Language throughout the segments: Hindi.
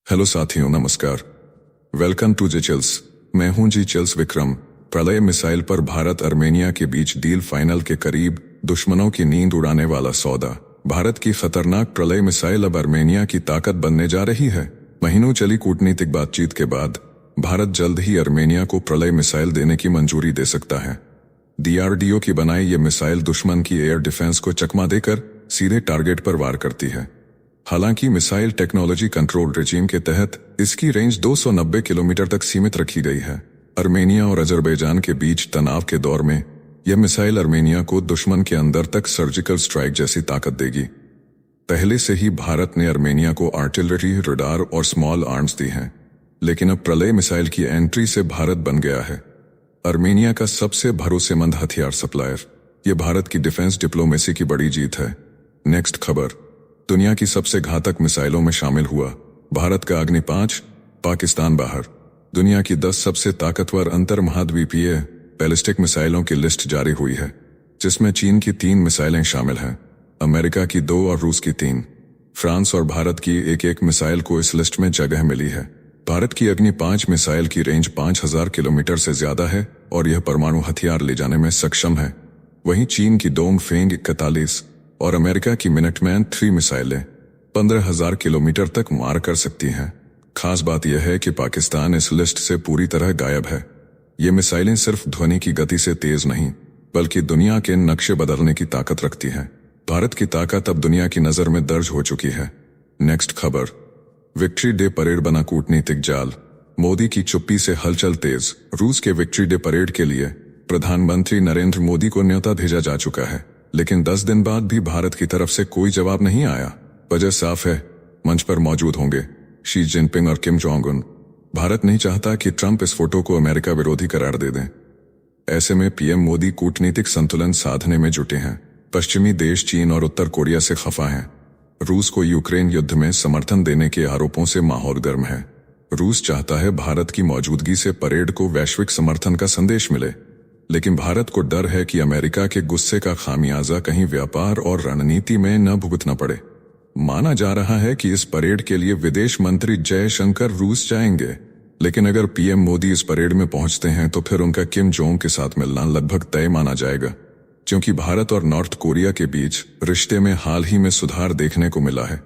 हेलो साथियों, नमस्कार। Welcome to G chills. मैं हूं जी चिल्स विक्रम। प्रलय मिसाइल पर भारत अर्मेनिया के बीच डील फाइनल के करीब, दुश्मनों की नींद उड़ाने वाला सौदा। भारत की खतरनाक प्रलय मिसाइल अब अर्मेनिया की ताकत बनने जा रही है। महीनों चली कूटनीतिक बातचीत के बाद भारत जल्द ही अर्मेनिया को प्रलय मिसाइल देने की मंजूरी दे सकता है। डीआरडीओ की बनाई ये मिसाइल दुश्मन की एयर डिफेंस को चकमा देकर सीधे टारगेट पर वार करती है। हालांकि मिसाइल टेक्नोलॉजी कंट्रोल रेजिम के तहत इसकी रेंज 290 किलोमीटर तक सीमित रखी गई है। अर्मेनिया और अजरबैजान के बीच तनाव के दौर में यह मिसाइल अर्मेनिया को दुश्मन के अंदर तक सर्जिकल स्ट्राइक जैसी ताकत देगी। पहले से ही भारत ने अर्मेनिया को आर्टिलरी, रडार और स्मॉल आर्म्स दी हैं, लेकिन अब प्रलय मिसाइल की एंट्री से भारत बन गया है अर्मेनिया का सबसे भरोसेमंद हथियार सप्लायर। यह भारत की डिफेंस डिप्लोमेसी की बड़ी जीत है। नेक्स्ट खबर। दुनिया की सबसे घातक मिसाइलों में शामिल हुआ भारत का अग्नि 5, पाकिस्तान बाहर। दुनिया की 10 सबसे ताकतवर अंतर महाद्वीपीय बैलिस्टिक मिसाइलों की लिस्ट जारी हुई है, जिसमें चीन की 3 मिसाइलें शामिल हैं, अमेरिका की 2 और रूस की 3। फ्रांस और भारत की एक मिसाइल को इस लिस्ट में जगह मिली है। भारत की अग्नि 5 मिसाइल की रेंज 5000 किलोमीटर से ज्यादा है और यह परमाणु हथियार ले जाने में सक्षम है। वहीं चीन की डोंगफेंग 41 और अमेरिका की मिनटमैन 3 मिसाइलें 15,000 किलोमीटर तक मार कर सकती हैं। खास बात यह है कि पाकिस्तान इस लिस्ट से पूरी तरह गायब है। ये मिसाइलें सिर्फ ध्वनि की गति से तेज नहीं, बल्कि दुनिया के नक्शे बदलने की ताकत रखती हैं। भारत की ताकत अब दुनिया की नजर में दर्ज हो चुकी है। नेक्स्ट खबर। विक्ट्री डे परेड बना कूटनीतिक जाल, मोदी की चुप्पी से हलचल तेज। रूस के विक्ट्री डे परेड के लिए प्रधानमंत्री नरेंद्र मोदी को न्योता भेजा जा चुका है, लेकिन 10 दिन बाद भी भारत की तरफ से कोई जवाब नहीं आया। वजह साफ है, मंच पर मौजूद होंगे शी जिनपिंग और किम जोंग उन। भारत नहीं चाहता कि ट्रंप इस फोटो को अमेरिका विरोधी करार दे दें। ऐसे में पीएम मोदी कूटनीतिक संतुलन साधने में जुटे हैं। पश्चिमी देश चीन और उत्तर कोरिया से खफा हैं। रूस को यूक्रेन युद्ध में समर्थन देने के आरोपों से माहौल गर्म है। रूस चाहता है भारत की मौजूदगी से परेड को वैश्विक समर्थन का संदेश मिले, लेकिन भारत को डर है कि अमेरिका के गुस्से का खामियाजा कहीं व्यापार और रणनीति में न भुगतना पड़े। माना जा रहा है कि इस परेड के लिए विदेश मंत्री जयशंकर रूस जाएंगे, लेकिन अगर पीएम मोदी इस परेड में पहुंचते हैं तो फिर उनका किम जोंग के साथ मिलना लगभग तय माना जाएगा, क्योंकि भारत और नॉर्थ कोरिया के बीच रिश्ते में हाल ही में सुधार देखने को मिला है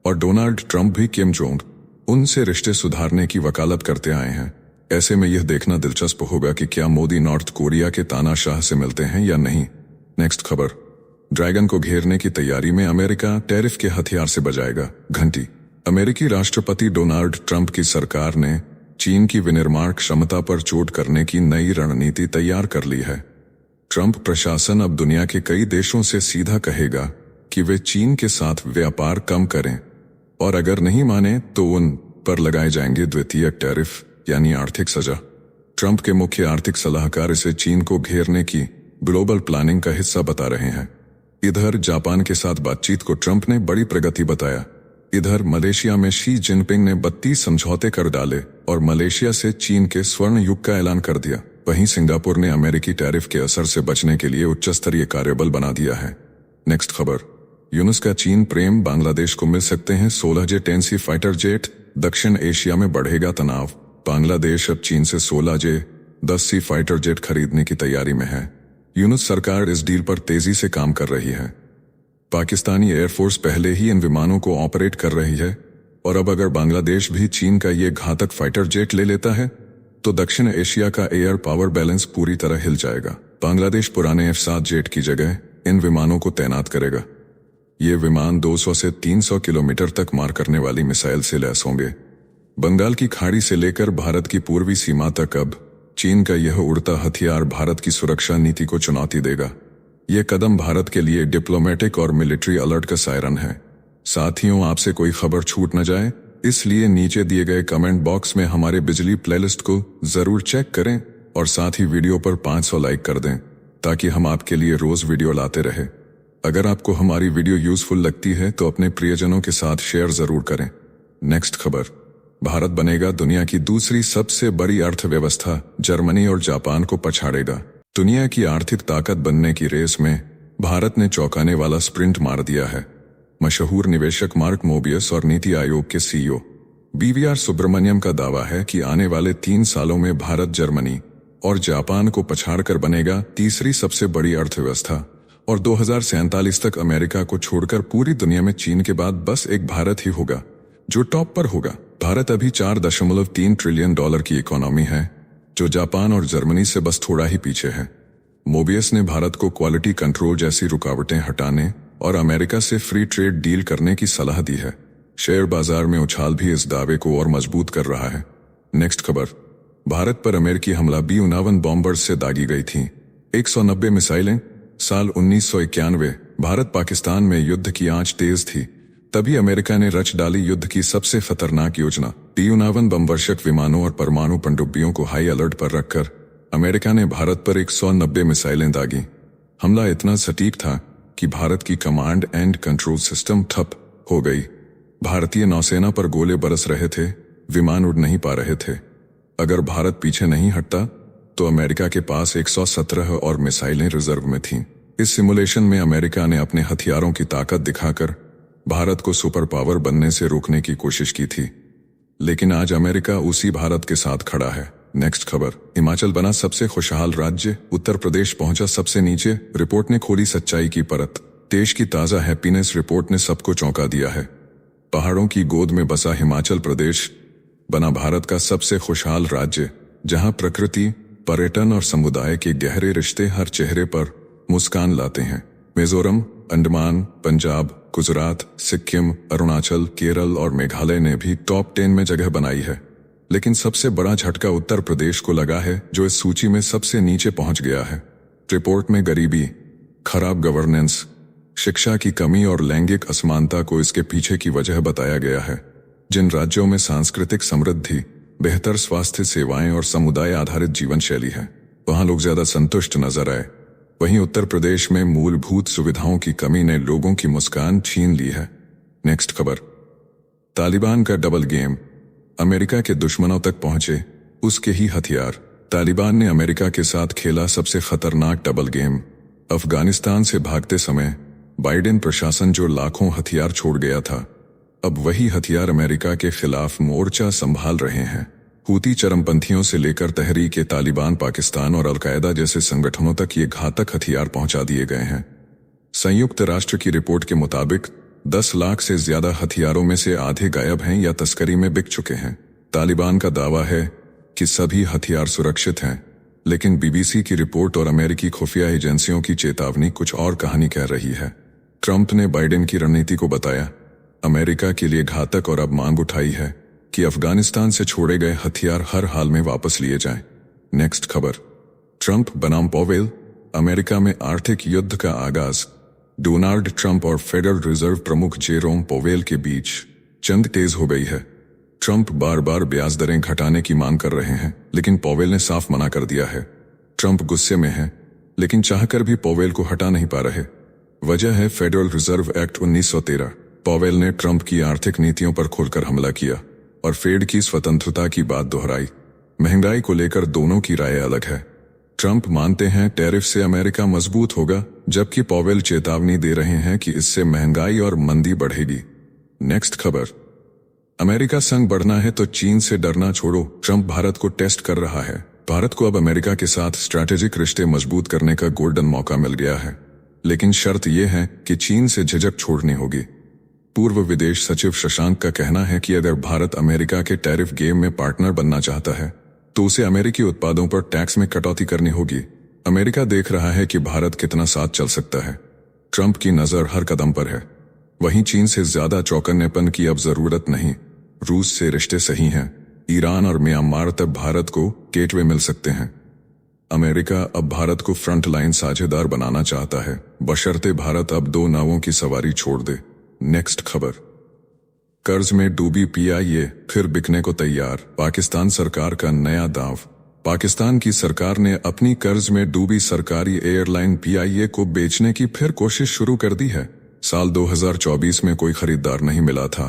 और डोनाल्ड ट्रंप भी किम जोंग उनसे रिश्ते सुधारने की वकालत करते आए हैं। ऐसे में यह देखना दिलचस्प होगा कि क्या मोदी नॉर्थ कोरिया के तानाशाह से मिलते हैं या नहीं। नेक्स्ट खबर। ड्रैगन को घेरने की तैयारी में अमेरिका टैरिफ के हथियार से बजाएगा घंटी। अमेरिकी राष्ट्रपति डोनाल्ड ट्रंप की सरकार ने चीन की विनिर्माण क्षमता पर चोट करने की नई रणनीति तैयार कर ली है। ट्रंप प्रशासन अब दुनिया के कई देशों से सीधा कहेगा कि वे चीन के साथ व्यापार कम करें, और अगर नहीं माने तो उन पर लगाए जाएंगे द्वितीयक टैरिफ यानी आर्थिक सजा। ट्रंप के मुख्य आर्थिक सलाहकार इसे चीन को घेरने की ग्लोबल प्लानिंग का हिस्सा बता रहे हैं। इधर जापान के साथ बातचीत को ट्रंप ने बड़ी प्रगति बताया। इधर मलेशिया में शी जिनपिंग ने 32 समझौते कर डाले और मलेशिया से चीन के स्वर्ण युग का ऐलान कर दिया। वहीं सिंगापुर ने अमेरिकी टैरिफ के असर से बचने के लिए उच्च स्तरीय कार्यबल बना दिया है। नेक्स्ट खबर। यूनुस का चीन प्रेम, बांग्लादेश को मिल सकते हैं 16 J-10C फाइटर जेट। दक्षिण एशिया में बढ़ेगा तनाव। बांग्लादेश अब चीन से 16 J-10C फाइटर जेट खरीदने की तैयारी में है। यूनुस सरकार इस डील पर तेजी से काम कर रही है। पाकिस्तानी एयरफोर्स पहले ही इन विमानों को ऑपरेट कर रही है, और अब अगर बांग्लादेश भी चीन का ये घातक फाइटर जेट ले लेता है तो दक्षिण एशिया का एयर पावर बैलेंस पूरी तरह हिल जाएगा। बांग्लादेश पुराने F-7 जेट की जगह इन विमानों को तैनात करेगा। ये विमान 200 से 300 किलोमीटर तक मार करने वाली मिसाइल से लैस होंगे। बंगाल की खाड़ी से लेकर भारत की पूर्वी सीमा तक अब चीन का यह उड़ता हथियार भारत की सुरक्षा नीति को चुनौती देगा। यह कदम भारत के लिए डिप्लोमेटिक और मिलिट्री अलर्ट का सायरन है। साथियों, आपसे कोई खबर छूट न जाए, इसलिए नीचे दिए गए कमेंट बॉक्स में हमारे बिजली प्लेलिस्ट को जरूर चेक करें और साथ ही वीडियो पर 500 लाइक कर दें, ताकि हम आपके लिए रोज वीडियो लाते रहे। अगर आपको हमारी वीडियो यूजफुल लगती है तो अपने प्रियजनों के साथ शेयर जरूर करें। नेक्स्ट खबर। भारत बनेगा दुनिया की दूसरी सबसे बड़ी अर्थव्यवस्था, जर्मनी और जापान को पछाड़ेगा। दुनिया की आर्थिक ताकत बनने की रेस में भारत ने चौंकाने वाला स्प्रिंट मार दिया है। मशहूर निवेशक मार्क मोबियस और नीति आयोग के सीईओ BVR सुब्रमण्यम का दावा है कि आने वाले 3 सालों में भारत जर्मनी और जापान को पछाड़कर बनेगा तीसरी सबसे बड़ी अर्थव्यवस्था और 2047 तक अमेरिका को छोड़कर पूरी दुनिया में चीन के बाद बस एक भारत ही होगा जो टॉप पर होगा। भारत अभी 4.3 ट्रिलियन डॉलर की इकोनॉमी है जो जापान और जर्मनी से बस थोड़ा ही पीछे है। मोबियस ने भारत को क्वालिटी कंट्रोल जैसी रुकावटें हटाने और अमेरिका से फ्री ट्रेड डील करने की सलाह दी है। शेयर बाजार में उछाल भी इस दावे को और मजबूत कर रहा है। नेक्स्ट खबर, भारत पर अमेरिकी हमला B-59 बॉम्बर्स से दागी गई थी 190 मिसाइलें। साल 1991 भारत पाकिस्तान में युद्ध की आंच तेज थी, तभी अमेरिका ने रच डाली युद्ध की सबसे खतरनाक योजना। B-59 बमवर्षक विमानों और परमाणु पनडुब्बियों को हाई अलर्ट पर रखकर अमेरिका ने भारत पर 190 मिसाइलें दागी। हमला इतना सटीक था कि भारत की कमांड एंड कंट्रोल सिस्टम ठप हो गई। भारतीय नौसेना पर गोले बरस रहे थे, विमान उड़ नहीं पा रहे थे। अगर भारत पीछे नहीं हटता तो अमेरिका के पास 117 और मिसाइलें रिजर्व में थीं। इस सिमुलेशन में अमेरिका ने अपने हथियारों की ताकत दिखाकर भारत को सुपर पावर बनने से रोकने की कोशिश की थी, लेकिन आज अमेरिका उसी भारत के साथ खड़ा है। नेक्स्ट खबर, हिमाचल बना सबसे खुशहाल राज्य, उत्तर प्रदेश पहुंचा सबसे नीचे। रिपोर्ट ने खोली सच्चाई की परत। देश की ताजा हैप्पीनेस रिपोर्ट ने सबको चौंका दिया है। पहाड़ों की गोद में बसा हिमाचल प्रदेश बना भारत का सबसे खुशहाल राज्य, जहां प्रकृति, पर्यटन और समुदाय के गहरे रिश्ते हर चेहरे पर मुस्कान लाते हैं। मिजोरम, अंडमान, पंजाब, गुजरात, सिक्किम, अरुणाचल, केरल और मेघालय ने भी टॉप 10 में जगह बनाई है, लेकिन सबसे बड़ा झटका उत्तर प्रदेश को लगा है जो इस सूची में सबसे नीचे पहुंच गया है। रिपोर्ट में गरीबी, खराब गवर्नेंस, शिक्षा की कमी और लैंगिक असमानता को इसके पीछे की वजह बताया गया है। जिन राज्यों में सांस्कृतिक समृद्धि, बेहतर स्वास्थ्य सेवाएं और समुदाय आधारित जीवन शैली है, वहां लोग ज्यादा संतुष्ट नजर आए। वहीं उत्तर प्रदेश में मूलभूत सुविधाओं की कमी ने लोगों की मुस्कान छीन ली है। नेक्स्ट खबर, तालिबान का डबल गेम, अमेरिका के दुश्मनों तक पहुंचे उसके ही हथियार। तालिबान ने अमेरिका के साथ खेला सबसे खतरनाक डबल गेम। अफगानिस्तान से भागते समय बाइडेन प्रशासन जो लाखों हथियार छोड़ गया था, अब वही हथियार अमेरिका के खिलाफ मोर्चा संभाल रहे हैं। हूती चरमपंथियों से लेकर तहरीक तालिबान पाकिस्तान और अलकायदा जैसे संगठनों तक ये घातक हथियार पहुंचा दिए गए हैं। संयुक्त राष्ट्र की रिपोर्ट के मुताबिक 10 लाख से ज्यादा हथियारों में से आधे गायब हैं या तस्करी में बिक चुके हैं। तालिबान का दावा है कि सभी हथियार सुरक्षित हैं, लेकिन BBC की रिपोर्ट और अमेरिकी खुफिया एजेंसियों की चेतावनी कुछ और कहानी कह रही है। ट्रंप ने बाइडेन की रणनीति को बताया अमेरिका के लिए घातक और अब मांग उठाई है कि अफगानिस्तान से छोड़े गए हथियार हर हाल में वापस लिए जाएं। नेक्स्ट खबर, ट्रंप बनाम पॉवेल, अमेरिका में आर्थिक युद्ध का आगाज। डोनाल्ड ट्रंप और फेडरल रिजर्व प्रमुख जेरोम पॉवेल के बीच जंग तेज हो गई है। ट्रंप बार बार ब्याज दरें घटाने की मांग कर रहे हैं, लेकिन पॉवेल ने साफ मना कर दिया है। ट्रंप गुस्से में है, लेकिन चाहकर भी पॉवेल को हटा नहीं पा रहे। वजह है फेडरल रिजर्व एक्ट 1913। पॉवेल ने ट्रंप की आर्थिक नीतियों पर खुलकर हमला किया और फेड की स्वतंत्रता की बात दोहराई। महंगाई को लेकर दोनों की राय अलग है। ट्रंप मानते हैं टैरिफ से अमेरिका मजबूत होगा, जबकि पॉवेल चेतावनी दे रहे हैं कि इससे महंगाई और मंदी बढ़ेगी। नेक्स्ट खबर, अमेरिका संग बढ़ना है तो चीन से डरना छोड़ो, ट्रंप भारत को टेस्ट कर रहा है। भारत को अब अमेरिका के साथ स्ट्रैटेजिक रिश्ते मजबूत करने का गोल्डन मौका मिल गया है, लेकिन शर्त यह है कि चीन से झिझक छोड़नी होगी। पूर्व विदेश सचिव शशांक का कहना है कि अगर भारत अमेरिका के टैरिफ गेम में पार्टनर बनना चाहता है तो उसे अमेरिकी उत्पादों पर टैक्स में कटौती करनी होगी। अमेरिका देख रहा है कि भारत कितना साथ चल सकता है। ट्रंप की नजर हर कदम पर है। वहीं चीन से ज्यादा चौकन्नेपन की अब जरूरत नहीं। रूस से रिश्ते सही हैं। ईरान और म्यांमार तक भारत को गेटवे मिल सकते हैं। अमेरिका अब भारत को फ्रंट लाइन साझेदार बनाना चाहता है, बशर्ते भारत अब 2 नावों की सवारी छोड़ दे। नेक्स्ट खबर, कर्ज में डूबी PIA फिर बिकने को तैयार। पाकिस्तान सरकार का नया दांव। पाकिस्तान की सरकार ने अपनी कर्ज में डूबी सरकारी एयरलाइन PIA को बेचने की फिर कोशिश शुरू कर दी है। साल 2024 में कोई खरीदार नहीं मिला था,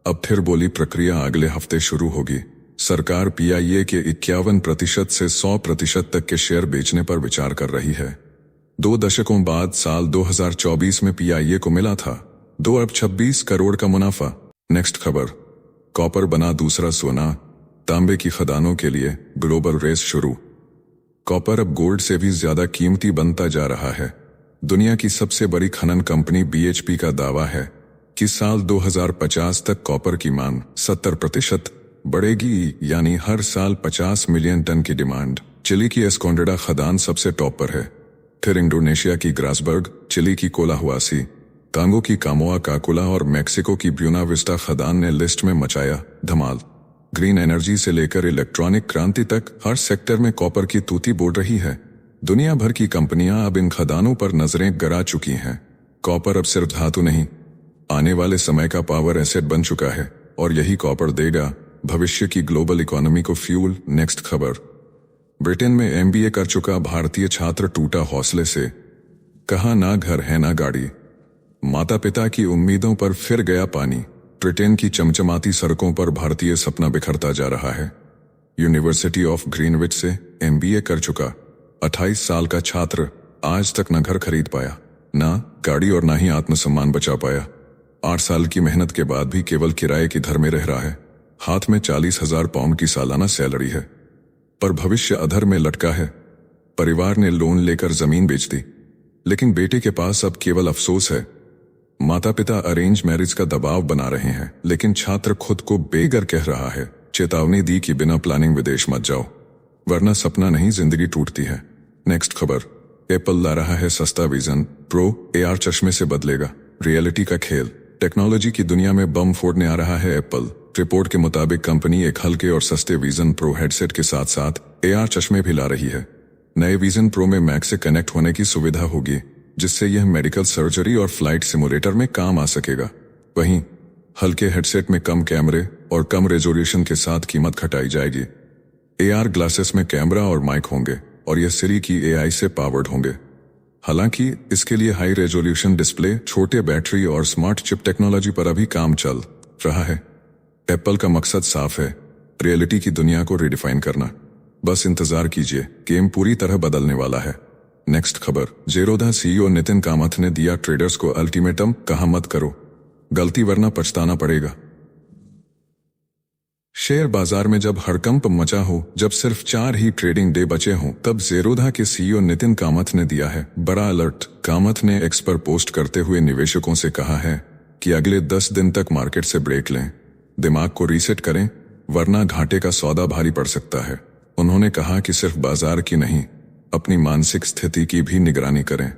अब फिर बोली प्रक्रिया अगले हफ्ते शुरू होगी। सरकार PIA के 51% से 100% तक के शेयर बेचने पर विचार कर रही है। 2 दशकों बाद साल 2024 में PIA को मिला था 2 अरब 26 करोड़ का मुनाफा। नेक्स्ट खबर, कॉपर बना दूसरा सोना, तांबे की खदानों के लिए ग्लोबल रेस शुरू। कॉपर अब गोल्ड से भी ज्यादा कीमती बनता जा रहा है। दुनिया की सबसे बड़ी खनन कंपनी BHP का दावा है कि साल 2050 तक कॉपर की मांग 70% बढ़ेगी, यानी हर साल 50 मिलियन टन की डिमांड। चिली की एस्कोंडेडा खदान सबसे टॉप पर है, फिर इंडोनेशिया की ग्रासबर्ग, चिली की कोलाहुआसी, कांगो की कामोआ काकुला और मेक्सिको की ब्यूना विस्टा खदान ने लिस्ट में मचाया धमाल। ग्रीन एनर्जी से लेकर इलेक्ट्रॉनिक क्रांति तक हर सेक्टर में कॉपर की तूती बोल रही है। दुनिया भर की कंपनियां अब इन खदानों पर नजरें गड़ा चुकी हैं। कॉपर अब सिर्फ धातु नहीं, आने वाले समय का पावर एसेट बन चुका है और यही कॉपर देगा भविष्य की ग्लोबल इकोनॉमी को फ्यूल। नेक्स्ट खबर, ब्रिटेन में MBA कर चुका भारतीय छात्र टूटा हौसले से, कहा ना घर है ना गाड़ी, माता पिता की उम्मीदों पर फिर गया पानी। ब्रिटेन की चमचमाती सड़कों पर भारतीय सपना बिखरता जा रहा है। यूनिवर्सिटी ऑफ ग्रीनविच से MBA कर चुका 28 साल का छात्र आज तक न घर खरीद पाया, ना गाड़ी और ना ही आत्मसम्मान बचा पाया। 8 साल की मेहनत के बाद भी केवल किराए की घर में रह रहा है। हाथ में 40,000 पाउंड की सालाना सैलरी है, पर भविष्य अधर में लटका है। परिवार ने लोन लेकर जमीन बेच दी, लेकिन बेटे के पास अब केवल अफसोस है। माता पिता अरेंज मैरिज का दबाव बना रहे हैं, लेकिन छात्र खुद को बेघर कह रहा है। चेतावनी दी कि बिना प्लानिंग विदेश मत जाओ, वरना सपना नहीं जिंदगी टूटती है। नेक्स्ट खबर, एप्पल ला रहा है सस्ता विजन प्रो, AR चश्मे से बदलेगा रियलिटी का खेल। टेक्नोलॉजी की दुनिया में बम फोड़ने आ रहा है एप्पल। रिपोर्ट के मुताबिक कंपनी एक हल्के और सस्ते विजन प्रो हेडसेट के साथ साथ AR चश्मे भी ला रही है। नए विजन प्रो में मैक से कनेक्ट होने की सुविधा होगी, जिससे यह मेडिकल सर्जरी और फ्लाइट सिमुलेटर में काम आ सकेगा। वहीं हल्के हेडसेट में कम कैमरे और कम रेजोल्यूशन के साथ कीमत घटाई जाएगी। AR ग्लासेस में कैमरा और माइक होंगे और यह सिरी की AI से पावर्ड होंगे। हालांकि इसके लिए हाई रेजोल्यूशन डिस्प्ले, छोटे बैटरी और स्मार्ट चिप टेक्नोलॉजी पर अभी काम चल रहा है। एप्पल का मकसद साफ है, रियलिटी की दुनिया को रिडिफाइन करना। बस इंतजार कीजिए, गेम पूरी तरह बदलने वाला है। नेक्स्ट खबर, जेरोधा CEO नितिन कामथ ने दिया ट्रेडर्स को अल्टीमेटम, कहा मत करो गलती वरना पछताना पड़ेगा। शेयर बाजार में जब हड़कंप मचा हो, जब सिर्फ 4 ही ट्रेडिंग डे बचे हों, तब जेरोधा के CEO नितिन कामथ ने दिया है बड़ा अलर्ट। कामथ ने एक्स पर पोस्ट करते हुए निवेशकों से कहा है कि अगले 10 दिन तक मार्केट से ब्रेक लें, दिमाग को रीसेट करें, वरना घाटे का सौदा भारी पड़ सकता है। उन्होंने कहा कि सिर्फ बाजार की नहीं, अपनी मानसिक स्थिति की भी निगरानी करें।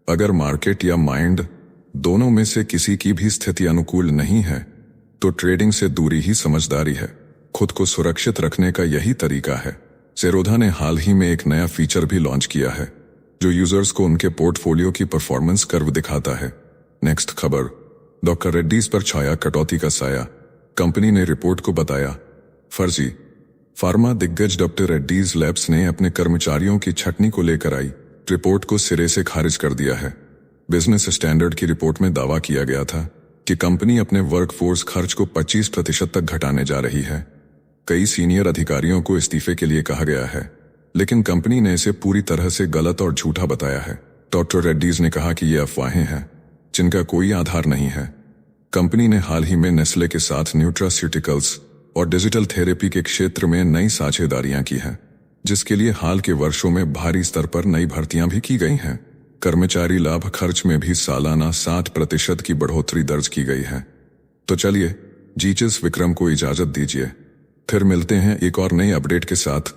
अगर मार्केट या माइंड दोनों में से किसी की भी स्थिति अनुकूल नहीं है, तो ट्रेडिंग से दूरी ही समझदारी है। खुद को सुरक्षित रखने का यही तरीका है। जेरोधा ने हाल ही में एक नया फीचर भी लॉन्च किया है, जो यूजर्स को उनके पोर्टफोलियो की परफॉर्मेंस कर्व दिखाता है। नेक्स्ट खबर, डॉक्टर रेड्डीज पर छाया कटौती का साया, कंपनी ने रिपोर्ट को बताया फर्जी। फार्मा दिग्गज डॉक्टर रेड्डीज लैब्स ने अपने कर्मचारियों की छटनी को लेकर आई रिपोर्ट को सिरे से खारिज कर दिया है। बिजनेस स्टैंडर्ड की रिपोर्ट में दावा किया गया था कि कंपनी अपने वर्कफोर्स खर्च को 25% तक घटाने जा रही है। कई सीनियर अधिकारियों को इस्तीफे के लिए कहा गया है, लेकिन कंपनी ने इसे पूरी तरह से गलत और झूठा बताया है। डॉक्टर रेड्डीज ने कहा कि ये अफवाहें हैं जिनका कोई आधार नहीं है। कंपनी ने हाल ही में नेस्ले के साथ न्यूट्रास्यूटिकल्स और डिजिटल थेरेपी के क्षेत्र में नई साझेदारियां की हैं, जिसके लिए हाल के वर्षों में भारी स्तर पर नई भर्तियां भी की गई हैं। कर्मचारी लाभ खर्च में भी सालाना 60% की बढ़ोतरी दर्ज की गई है। तो चलिए जीचेस विक्रम को इजाजत दीजिए, फिर मिलते हैं एक और नई अपडेट के साथ।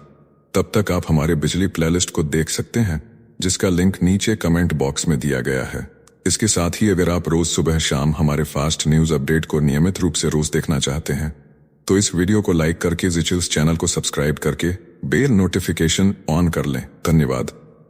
तब तक आप हमारे बिजली प्लेलिस्ट को देख सकते हैं, जिसका लिंक नीचे कमेंट बॉक्स में दिया गया है। इसके साथ ही अगर आप रोज सुबह शाम हमारे फास्ट न्यूज अपडेट को नियमित रूप से रोज देखना चाहते हैं, तो इस वीडियो को लाइक करके जीचेस चैनल को सब्सक्राइब करके बेल नोटिफिकेशन ऑन कर लें। धन्यवाद।